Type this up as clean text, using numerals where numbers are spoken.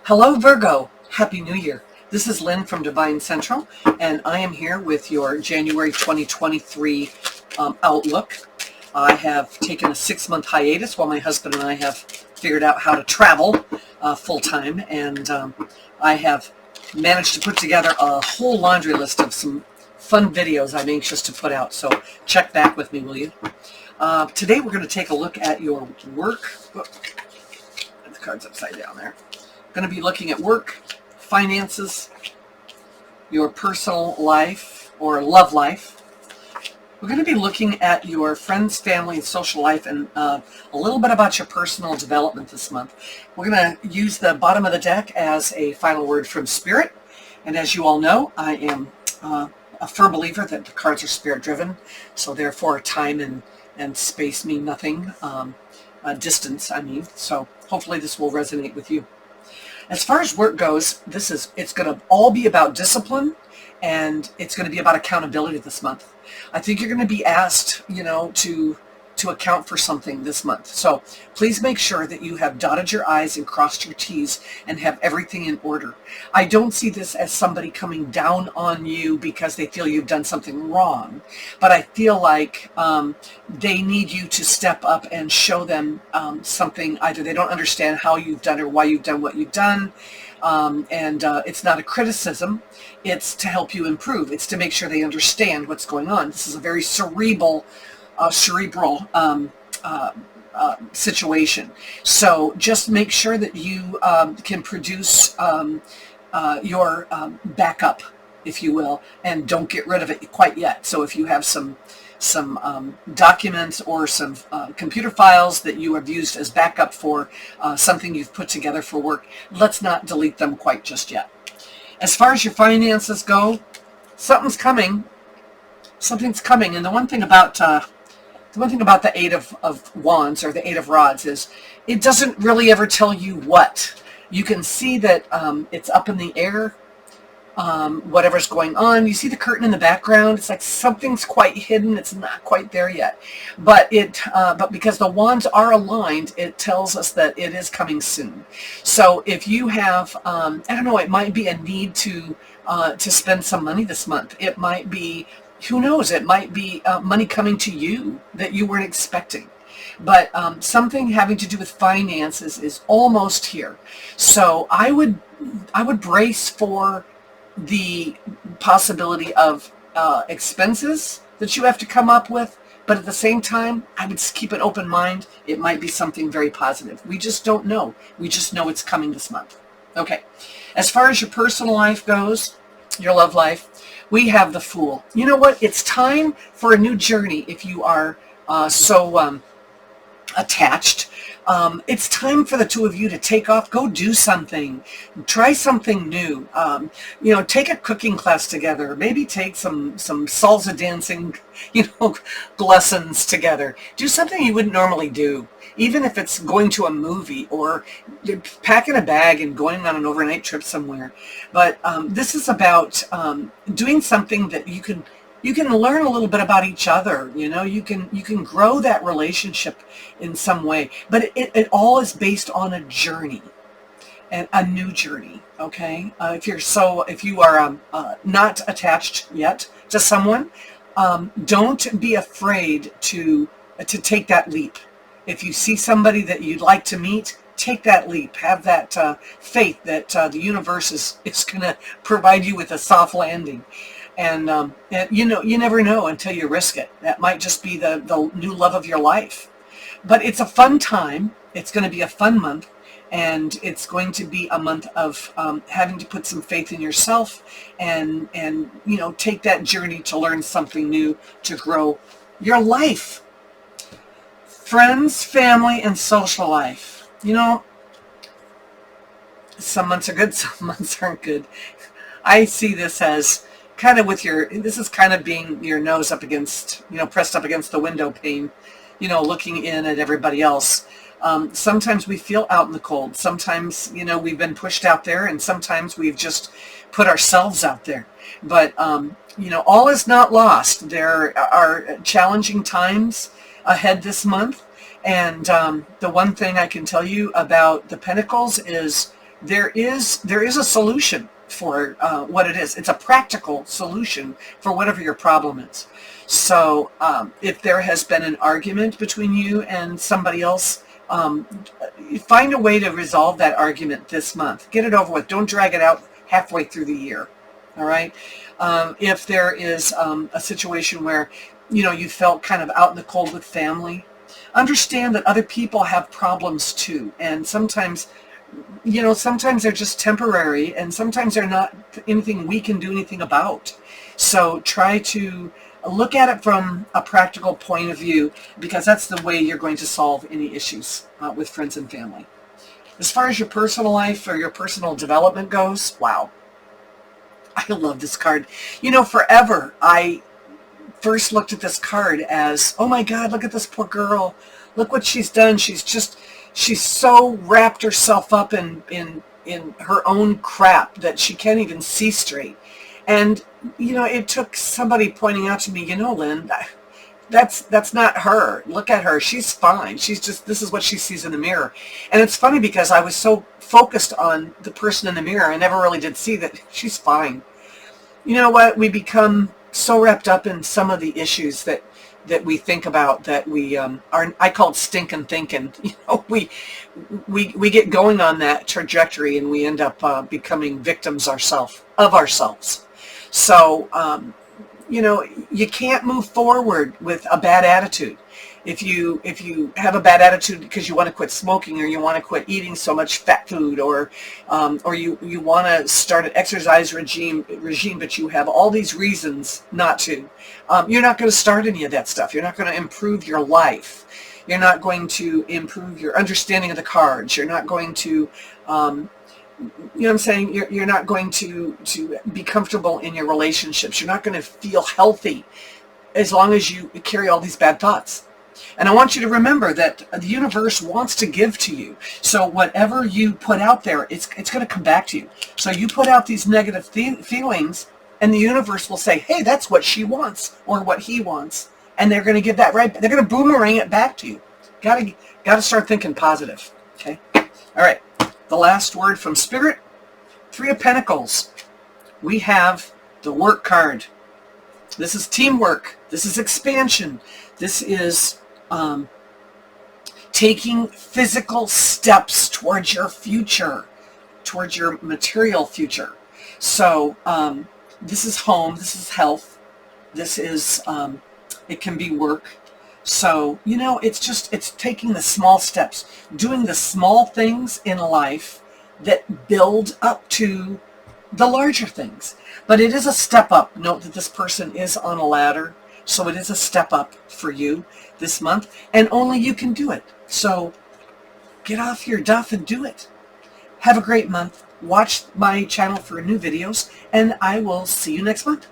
Hello, Virgo. Happy New Year. This is Lynn from DevineCentral, and I am here with your January 2023 outlook. I have taken a 6-month hiatus while my husband and I have figured out how to travel full-time, and I have managed to put together a whole laundry list of some fun videos I'm anxious to put out, so check back with me, will you? Today we're going to take a look at your work. Whoop, the card's upside down there. Going to be looking at work, finances, your personal life or love life. We're going to be looking at your friends, family, and social life, and a little bit about your personal development this month. We're going to use the bottom of the deck as a final word from Spirit. And as you all know, I am a firm believer that the cards are spirit-driven, so therefore time and space mean nothing. Distance, I mean. So hopefully this will resonate with you. As far as work goes, it's going to all be about discipline, and it's going to be about accountability this month. I think you're going to be asked, to account for something this month. So please make sure that you have dotted your I's and crossed your T's and have everything in order. I don't see this as somebody coming down on you because they feel you've done something wrong, but I feel like they need you to step up and show them something. Either they don't understand how you've done or why you've done what you've done. It's not a criticism. It's to help you improve. It's to make sure they understand what's going on. This is a very cerebral situation. So just make sure that you can produce your backup, if you will, and don't get rid of it quite yet. So if you have some documents or some computer files that you have used as backup for something you've put together for work, let's not delete them quite just yet. As far as your finances go, something's coming. And the one thing about the Eight of Wands or the Eight of Rods is it doesn't really ever tell you what. You can see that it's up in the air, whatever's going on. You see the curtain in the background. It's like something's quite hidden. It's not quite there yet. But because the wands are aligned, it tells us that it is coming soon. So if you have, I don't know, it might be a need to spend some money this month. It might be, who knows, it might be money coming to you that you weren't expecting. But something having to do with finances is almost here. So I would brace for the possibility of expenses that you have to come up with. But at the same time, I would keep an open mind. It might be something very positive. We just don't know. We just know it's coming this month. Okay. As far as your personal life goes, your love life, we have the Fool. You know what? It's time for a new journey if you are so attached. It's time for the two of you to take off, go do something, try something new. Take a cooking class together, maybe take some salsa dancing, lessons together. Do something you wouldn't normally do, even if it's going to a movie or packing a bag and going on an overnight trip somewhere. But this is about doing something that you can learn a little bit about each other. You can grow that relationship in some way, but it all is based on a journey, and a new journey. Okay, if you are not attached yet to someone, don't be afraid to take that leap. If you see somebody that you'd like to meet, take that leap. Have that faith that the universe is going to provide you with a soft landing. And you never know until you risk it. That might just be the new love of your life. But it's a fun time. It's going to be a fun month. And it's going to be a month of having to put some faith in yourself and take that journey to learn something new, to grow your life. Friends, family, and social life. Some months are good, some months aren't good. I see this as kind of this is kind of being your nose up against, pressed up against the window pane, looking in at everybody else. Sometimes we feel out in the cold. Sometimes, we've been pushed out there, and sometimes we've just put ourselves out there. But, all is not lost. There are challenging times ahead this month. And the one thing I can tell you about the Pentacles is there is a solution for what it is. It's a practical solution for whatever your problem is. So if there has been an argument between you and somebody else, find a way to resolve that argument this month. Get it over with. Don't drag it out halfway through the year. All right. If there is a situation where, you felt kind of out in the cold with family, understand that other people have problems too. And sometimes, sometimes they're just temporary, and sometimes they're not anything we can do anything about. So try to look at it from a practical point of view, because that's the way you're going to solve any issues with friends and family. As far as your personal life or your personal development goes, wow. I love this card. Forever, I first looked at this card as, oh my God, look at this poor girl. Look what she's done. She's so wrapped herself up in her own crap that she can't even see straight. And, it took somebody pointing out to me, Lynn, that's not her. Look at her. She's fine. This is what she sees in the mirror. And it's funny because I was so focused on the person in the mirror, I never really did see that she's fine. You know what? We become so wrapped up in some of the issues that we think about that we I call it stinking thinking. We get going on that trajectory, and we end up becoming victims of ourselves. So, you can't move forward with a bad attitude. If you have a bad attitude because you want to quit smoking, or you want to quit eating so much fat food, or you want to start an exercise regime, but you have all these reasons not to, you're not going to start any of that stuff. You're not going to improve your life. You're not going to improve your understanding of the cards. You're not going to, You're not going to be comfortable in your relationships. You're not going to feel healthy as long as you carry all these bad thoughts. And I want you to remember that the universe wants to give to you. So whatever you put out there, it's going to come back to you. So you put out these negative feelings, and the universe will say, hey, that's what she wants, or what he wants. And they're going to give that right. They're going to boomerang it back to you. Got to start thinking positive. Okay. All right. The last word from Spirit, 3 of Pentacles. We have the work card. This is teamwork. This is expansion. This is taking physical steps towards your future, towards your material future. So this is home. This is health. This is, it can be work. So, it's taking the small steps, doing the small things in life that build up to the larger things. But it is a step up. Note that this person is on a ladder, so it is a step up for you this month, and only you can do it. So get off your duff and do it. Have a great month. Watch my channel for new videos, and I will see you next month.